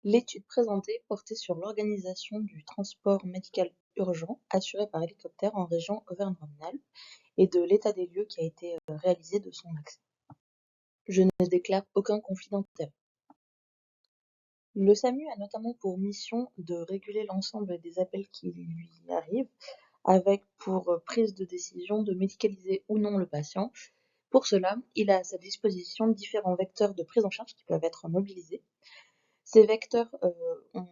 L'étude présentée portait sur l'organisation du transport médical urgent assuré par hélicoptère en région Auvergne-Rhône-Alpes et de l'état des lieux qui a été réalisé de son accès. Je ne déclare aucun conflit d'intérêt. Le SAMU a notamment pour mission de réguler l'ensemble des appels qui lui arrivent, avec pour prise de décision de médicaliser ou non le patient. Pour cela, il a à sa disposition différents vecteurs de prise en charge qui peuvent être mobilisés. Ces vecteurs ont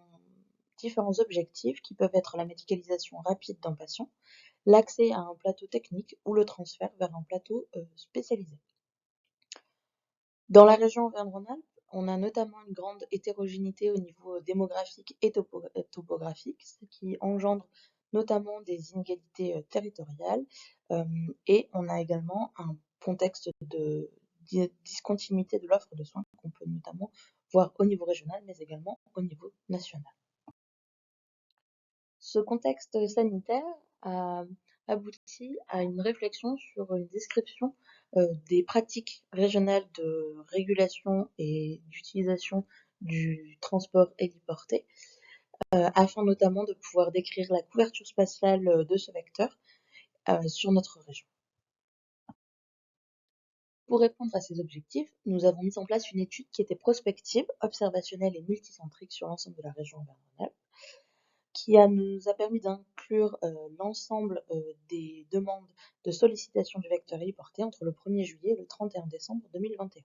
différents objectifs qui peuvent être la médicalisation rapide d'un patient, l'accès à un plateau technique ou le transfert vers un plateau spécialisé. Dans la région Auvergne-Rhône-Alpes, on a notamment une grande hétérogénéité au niveau démographique et topographique, ce qui engendre notamment des inégalités territoriales, et on a également un contexte de discontinuité de l'offre de soins qu'on peut notamment voir au niveau régional, mais également au niveau national. Ce contexte sanitaire a abouti à une réflexion sur une description des pratiques régionales de régulation et d'utilisation du transport héliporté, afin notamment de pouvoir décrire la couverture spatiale de ce vecteur sur notre région. Pour répondre à ces objectifs, nous avons mis en place une étude qui était prospective, observationnelle et multicentrique sur l'ensemble de la région Auvergne-Rhône-Alpes, qui nous a permis d'inclure l'ensemble des demandes de sollicitation du vecteur héliporté entre le 1er juillet et le 31 décembre 2021.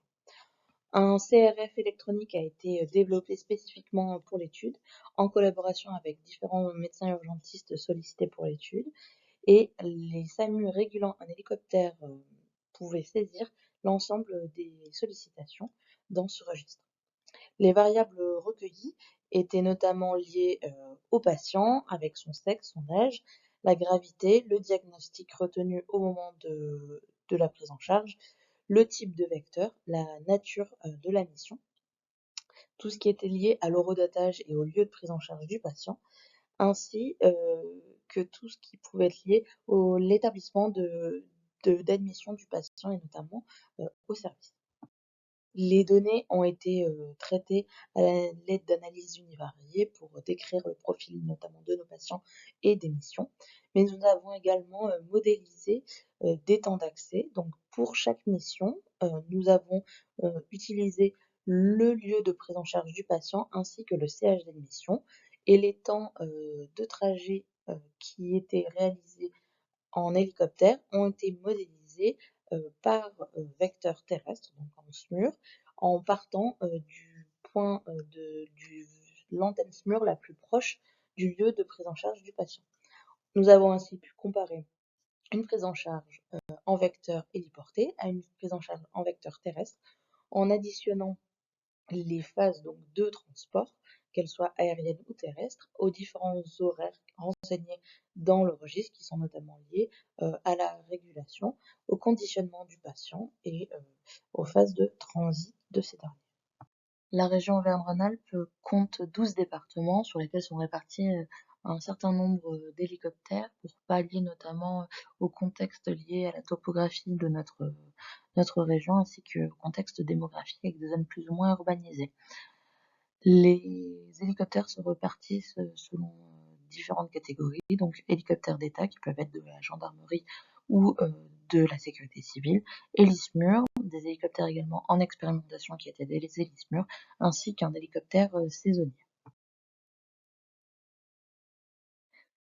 Un CRF électronique a été développé spécifiquement pour l'étude, en collaboration avec différents médecins urgentistes sollicités pour l'étude, et les SAMU régulant un hélicoptère pouvaient saisir l'ensemble des sollicitations dans ce registre. Les variables recueillies étaient notamment liées au patient, avec son sexe, son âge, la gravité, le diagnostic retenu au moment de la prise en charge, le type de vecteur, la nature de la mission, tout ce qui était lié à l'horodatage et au lieu de prise en charge du patient, ainsi que tout ce qui pouvait être lié à l'établissement d'admission du patient et notamment au service. Les données ont été traitées à l'aide d'analyses univariées pour décrire le profil notamment de nos patients et des missions. Mais nous avons également modélisé des temps d'accès. Donc pour chaque mission, nous avons utilisé le lieu de prise en charge du patient ainsi que le CH d'admission et les temps de trajet qui étaient réalisés en hélicoptère ont été modélisés par vecteur terrestre, donc en SMUR, en partant du point de l'antenne SMUR la plus proche du lieu de prise en charge du patient. Nous avons ainsi pu comparer une prise en charge en vecteur héliporté à une prise en charge en vecteur terrestre en additionnant les phases donc de transport, qu'elles soient aériennes ou terrestres, aux différents horaires renseignés dans le registre qui sont notamment liés à la régulation, au conditionnement du patient et aux phases de transit de ces derniers. La région Auvergne-Rhône-Alpes compte 12 départements sur lesquels sont répartis un certain nombre d'hélicoptères pour pallier notamment au contexte lié à la topographie de notre région ainsi qu'au contexte démographique avec des zones plus ou moins urbanisées. Les hélicoptères se répartissent selon différentes catégories, donc hélicoptères d'État qui peuvent être de la gendarmerie ou de la sécurité civile, Héli-SMUR, des hélicoptères également en expérimentation qui étaient des Héli-SMUR, ainsi qu'un hélicoptère saisonnier.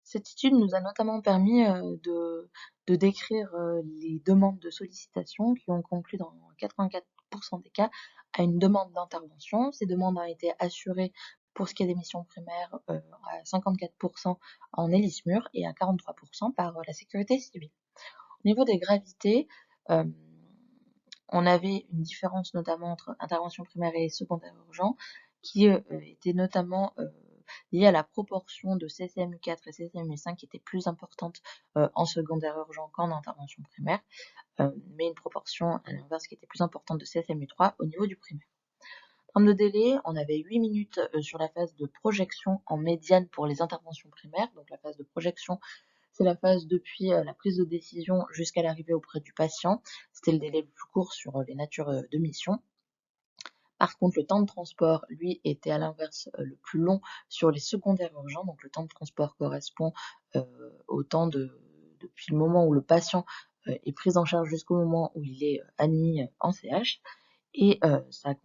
Cette étude nous a notamment permis de décrire les demandes de sollicitation qui ont conclu dans 84% des cas à une demande d'intervention. Ces demandes ont été assurées pour ce qui est des missions primaires à 54% en Héli-SMUR et à 43% par la sécurité civile. Au niveau des gravités, on avait une différence notamment entre intervention primaire et secondaire urgent qui était notamment liée à la proportion de CCMU4 et CCMU5 qui était plus importante en secondaire urgent qu'en intervention primaire, mais une proportion à l'inverse qui était plus importante de CCMU3 au niveau du primaire. En termes de délai, on avait 8 minutes sur la phase de projection en médiane pour les interventions primaires. Donc la phase de projection, c'est la phase depuis la prise de décision jusqu'à l'arrivée auprès du patient. C'était le délai le plus court sur les natures de mission. Par contre, le temps de transport, lui, était à l'inverse le plus long sur les secondaires urgents. Donc le temps de transport correspond au temps depuis le moment où le patient est pris en charge jusqu'au moment où il est admis en CH. Et ça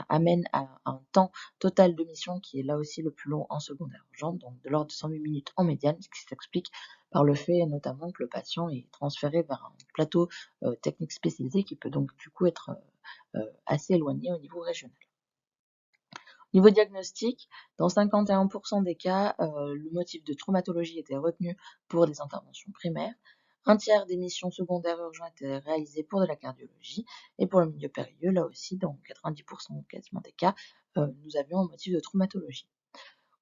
amène à un temps total de mission qui est là aussi le plus long en secondaire urgente, donc de l'ordre de 108 minutes en médiane, ce qui s'explique par le fait notamment que le patient est transféré vers un plateau technique spécialisé qui peut donc du coup être assez éloigné au niveau régional. Niveau diagnostic, dans 51% des cas, le motif de traumatologie était retenu pour des interventions primaires. Un tiers des missions secondaires urgentes étaient réalisées pour de la cardiologie. Et pour le milieu périlleux, là aussi, dans 90% quasiment des cas, nous avions un motif de traumatologie.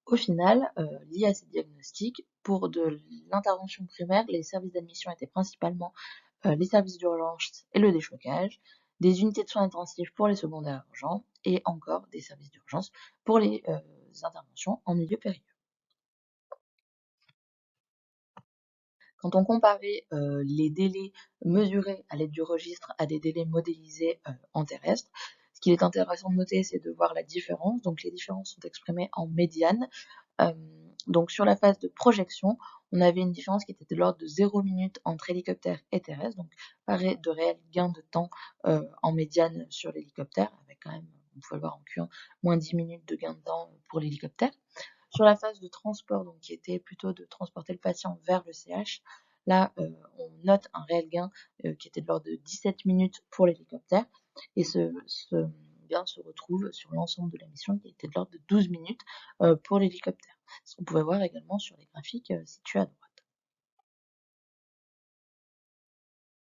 Au final, lié à ces diagnostics, pour de l'intervention primaire, les services d'admission étaient principalement les services d'urgence et le déchocage, des unités de soins intensifs pour les secondaires urgents et encore des services d'urgence pour les interventions en milieu périlleux. Quand on comparait les délais mesurés à l'aide du registre à des délais modélisés en terrestre, ce qu'il est intéressant de noter, c'est de voir la différence. Donc les différences sont exprimées en médiane. Donc sur la phase de projection, on avait une différence qui était de l'ordre de 0 minutes entre hélicoptère et terrestre, donc pareil de réels gains de temps en médiane sur l'hélicoptère, avec quand même, on pouvait le voir en Q1, moins 10 minutes de gain de temps pour l'hélicoptère. Sur la phase de transport, donc qui était plutôt de transporter le patient vers le CH, là on note un réel gain qui était de l'ordre de 17 minutes pour l'hélicoptère, et ce gain se retrouve sur l'ensemble de la mission qui était de l'ordre de 12 minutes pour l'hélicoptère. Ce qu'on pouvait voir également sur les graphiques situés à droite.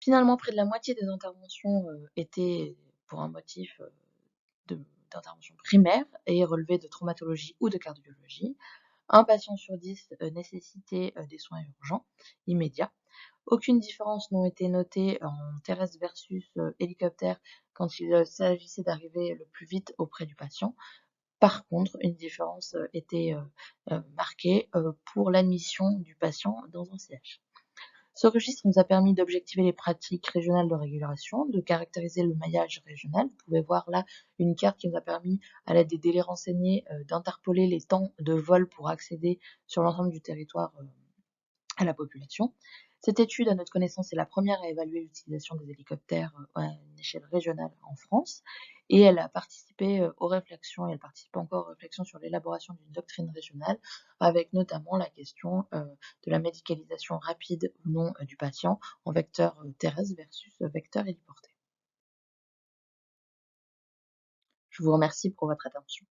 Finalement, près de la moitié des interventions étaient pour un motif d'intervention primaire et relevaient de traumatologie ou de cardiologie. Un patient sur 10 nécessitait des soins urgents, immédiats. Aucune différence n'a été notée en terrestre versus hélicoptère quand il s'agissait d'arriver le plus vite auprès du patient. Par contre, une différence était marquée pour l'admission du patient dans un CH. Ce registre nous a permis d'objectiver les pratiques régionales de régulation, de caractériser le maillage régional. Vous pouvez voir là une carte qui nous a permis, à l'aide des délais renseignés, d'interpoler les temps de vol pour accéder sur l'ensemble du territoire à la population. Cette étude, à notre connaissance, est la première à évaluer l'utilisation des hélicoptères à une échelle régionale en France, et elle a participé aux réflexions, et elle participe encore aux réflexions sur l'élaboration d'une doctrine régionale, avec notamment la question de la médicalisation rapide ou non du patient en vecteur terrestre versus vecteur héliporté. Je vous remercie pour votre attention.